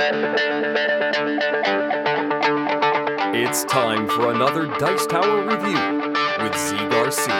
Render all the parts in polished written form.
It's time for another Dice Tower review with Zee Garcia.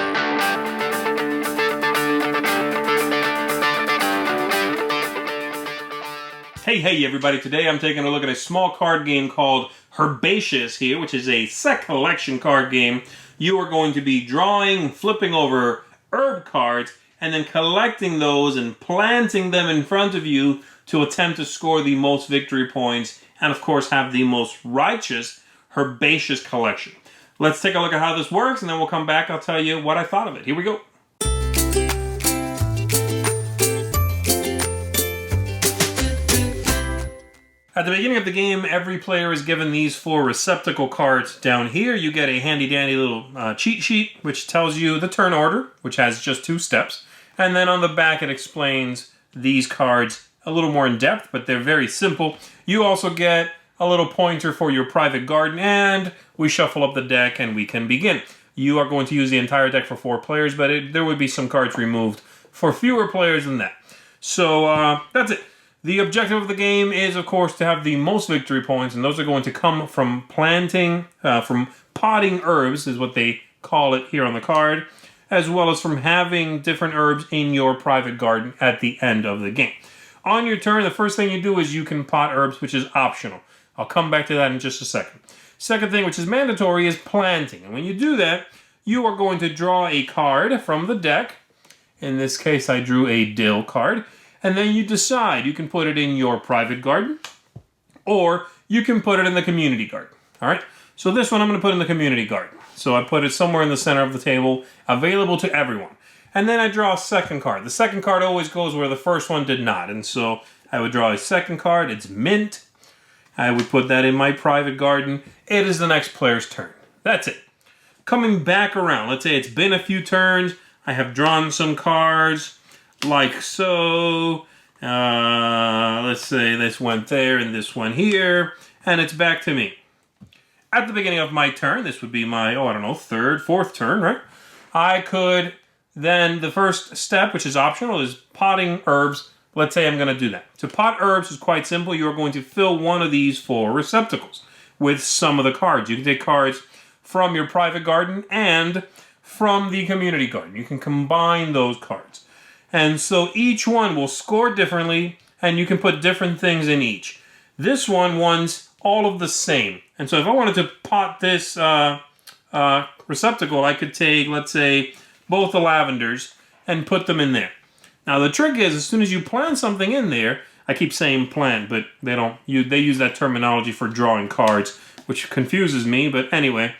Hey everybody, today I'm taking a look at a small card game called Herbaceous here, which is a set collection card game. You are going to be drawing, flipping over herb cards, and then collecting those and planting them in front of you to attempt to score the most victory points and of course have the most righteous herbaceous collection. Let's take a look at how this works and then we'll come back. I'll tell you what I thought of it. Here we go. At the beginning of the game, every player is given these 4 receptacle cards. Down here, you get a handy-dandy little cheat sheet, which tells you the turn order, which has just 2 steps. And then on the back, it explains these cards a little more in depth, but they're very simple. You also get a little pointer for your private garden, and we shuffle up the deck and we can begin. You are going to use the entire deck for 4 players, but there would be some cards removed for fewer players than that. So that's it. The objective of the game is, of course, to have the most victory points, and those are going to come from planting, from potting herbs, is what they call it here on the card, as well as from having different herbs in your private garden at the end of the game. On your turn, the first thing you do is you can pot herbs, which is optional. I'll come back to that in just a second. Second thing, which is mandatory, is planting. And when you do that, you are going to draw a card from the deck. In this case, I drew a dill card. And then you decide. You can put it in your private garden, or you can put it in the community garden. All right? So this one I'm going to put in the community garden. So I put it somewhere in the center of the table, available to everyone. And then I draw a second card. The second card always goes where the first one did not. And so I would draw a second card. It's mint. I would put that in my private garden. It is the next player's turn. That's it. Coming back around. Let's say it's been a few turns. I have drawn some cards. Like so. Let's say this went there and this went here. And it's back to me. At the beginning of my turn, this would be my, third, fourth turn, right? I could then, the first step, which is optional, is potting herbs. Let's say I'm going to do that. To pot herbs is quite simple. You are going to fill one of these 4 receptacles with some of the cards. You can take cards from your private garden and from the community garden. You can combine those cards. And so each one will score differently, and you can put different things in each. This one wants all of the same. And so if I wanted to pot this receptacle, I could take, let's say, both the lavenders and put them in there. Now the trick is, as soon as you plant something in there, I keep saying plant, but they use that terminology for drawing cards, which confuses me. But anyway,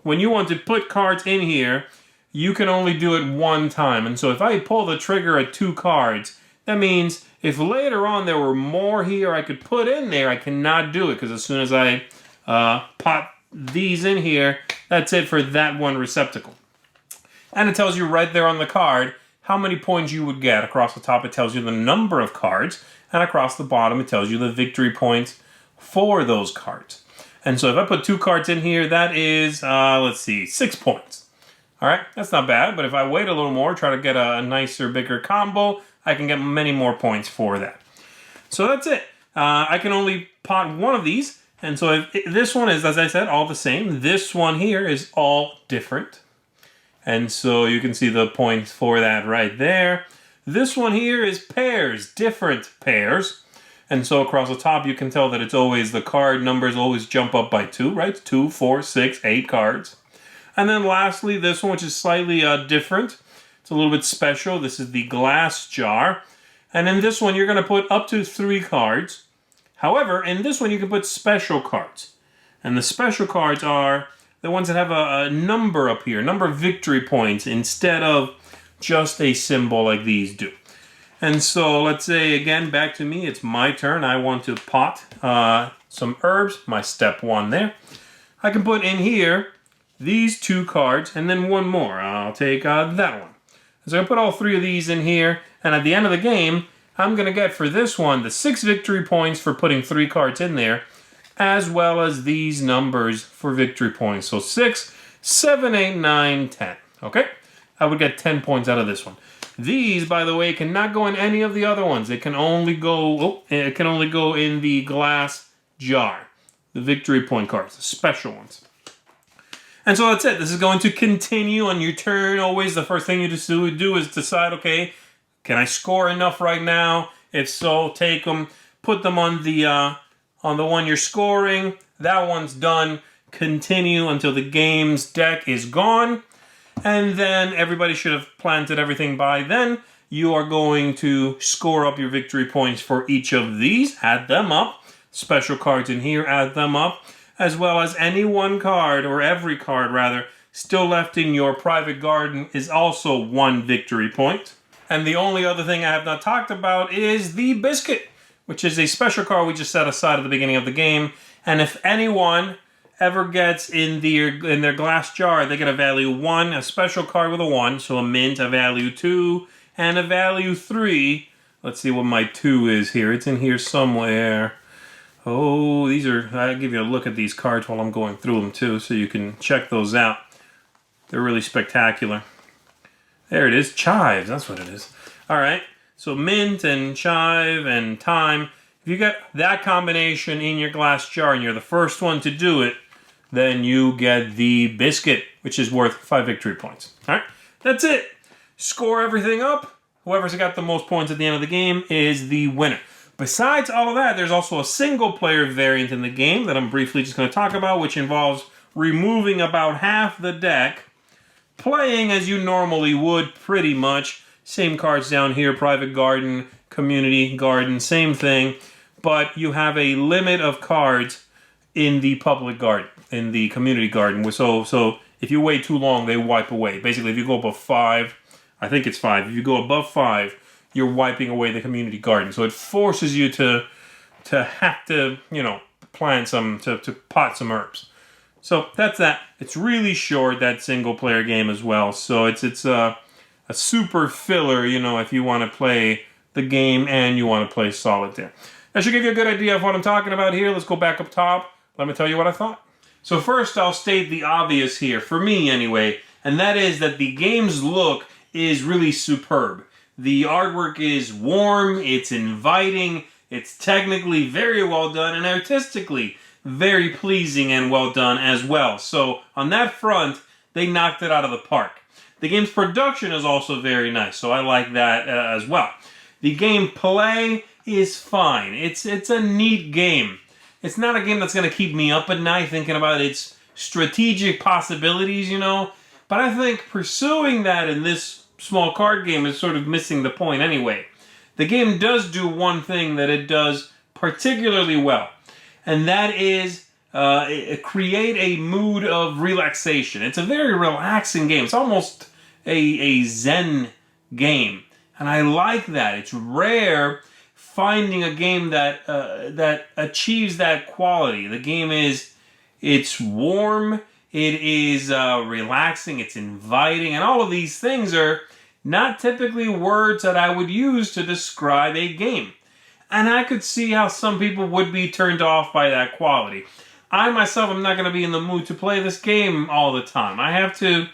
when you want to put cards in here, you can only do it one time. And so if I pull the trigger at 2 cards, that means if later on there were more here I could put in there, I cannot do it, because as soon as I pot these in here, that's it for that one receptacle. And it tells you right there on the card how many points you would get. Across the top it tells you the number of cards, and across the bottom it tells you the victory points for those cards. And so if I put 2 cards in here, that is, 6 points. All right, that's not bad, but if I wait a little more, try to get a nicer, bigger combo, I can get many more points for that. So that's it. I can only pot one of these, and so if this one is, as I said, all the same. This one here is all different. And so you can see the points for that right there. This one here is pairs, different pairs. And so across the top, you can tell that it's always, the card numbers always jump up by 2, right? 2, 4, 6, 8 cards. And then lastly, this one, which is slightly different. It's a little bit special. This is the glass jar. And in this one, you're going to put up to 3 cards. However, in this one, you can put special cards. And the special cards are the ones that have a number up here, number of victory points, instead of just a symbol like these do. And so let's say, again, back to me. It's my turn. I want to pot some herbs, my step 1 there. I can put in here these 2 cards, and then one more. I'll take that one. So I put all 3 of these in here, and at the end of the game, I'm going to get for this one the 6 victory points for putting 3 cards in there, as well as these numbers for victory points. So 6, 7, 8, 9, 10. Okay? I would get 10 points out of this one. These, by the way, cannot go in any of the other ones. It can only go in the glass jar. The victory point cards, the special ones. And so that's it. This is going to continue on your turn. Always the first thing you just do is decide, okay, can I score enough right now? If so, take them, put them on the one you're scoring. That one's done. Continue until the game's deck is gone. And then everybody should have planted everything by then. You are going to score up your victory points for each of these. Add them up. Special cards in here, add them up. As well as any one card, or every card rather, still left in your private garden is also 1 victory point. And the only other thing I have not talked about is the biscuit, which is a special card we just set aside at the beginning of the game. And if anyone ever gets in their glass jar, they get a value 1, a special card with a 1, so a mint, a value 2, and a value 3. Let's see what my 2 is here. It's in here somewhere. Oh, I'll give you a look at these cards while I'm going through them too, so you can check those out. They're really spectacular. There it is, chives, that's what it is. All right, so mint and chive and thyme. If you get that combination in your glass jar and you're the first one to do it, then you get the biscuit, which is worth 5 victory points. All right, that's it. Score everything up. Whoever's got the most points at the end of the game is the winner. Besides all of that, there's also a single-player variant in the game that I'm briefly just going to talk about, which involves removing about half the deck, playing as you normally would, pretty much. Same cards down here, private garden, community garden, same thing. But you have a limit of cards in the public garden, in the community garden. So if you wait too long, they wipe away. Basically, if you go above 5, I think it's 5. If you go above 5, you're wiping away the community garden. So it forces you to have to, plant to pot some herbs. So that's that. It's really short, that single player game as well. So it's a super filler, if you want to play the game and you want to play solitaire. That should give you a good idea of what I'm talking about here. Let's go back up top. Let me tell you what I thought. So first, I'll state the obvious here, for me anyway, and that is that the game's look is really superb. The artwork is warm, it's inviting, it's technically very well done, and artistically very pleasing and well done as well. So on that front, they knocked it out of the park. The game's production is also very nice, so I like that as well. The gameplay is fine. It's a neat game. It's not a game that's going to keep me up at night thinking about its strategic possibilities, But I think pursuing that in this small card game is sort of missing the point anyway. The game does do one thing that it does particularly well, and that is create a mood of relaxation. It's a very relaxing game. It's almost a Zen game, and I like that. It's rare finding a game that achieves that quality. The game it's warm, it is relaxing, it's inviting, and all of these things are not typically words that I would use to describe a game. And I could see how some people would be turned off by that quality. I myself am not going to be in the mood to play this game all the time. I have to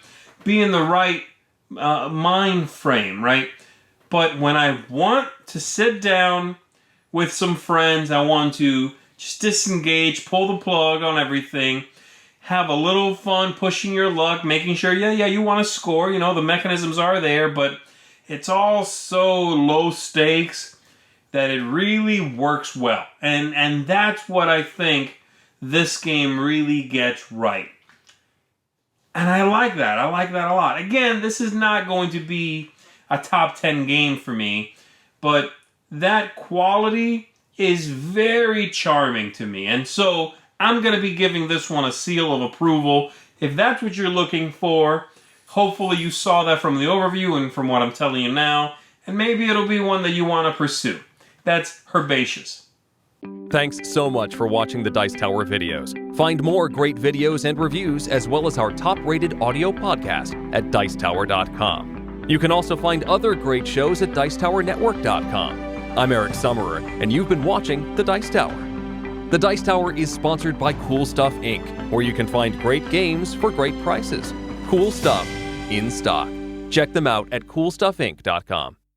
be in the right mind frame, right? But when I want to sit down with some friends, I want to just disengage, pull the plug on everything, have a little fun pushing your luck, making sure, you want to score, the mechanisms are there, but it's all so low stakes that it really works well. And that's what I think this game really gets right. And I like that. I like that a lot. Again, this is not going to be a top 10 game for me, but that quality is very charming to me. And so I'm going to be giving this one a seal of approval. If that's what you're looking for, hopefully you saw that from the overview and from what I'm telling you now, and maybe it'll be one that you want to pursue. That's Herbaceous. Thanks so much for watching the Dice Tower videos. Find more great videos and reviews, as well as our top-rated audio podcast at Dicetower.com. You can also find other great shows at Dicetowernetwork.com. I'm Eric Summerer, and you've been watching The Dice Tower. The Dice Tower is sponsored by Cool Stuff Inc., where you can find great games for great prices. Cool stuff in stock. Check them out at coolstuffinc.com.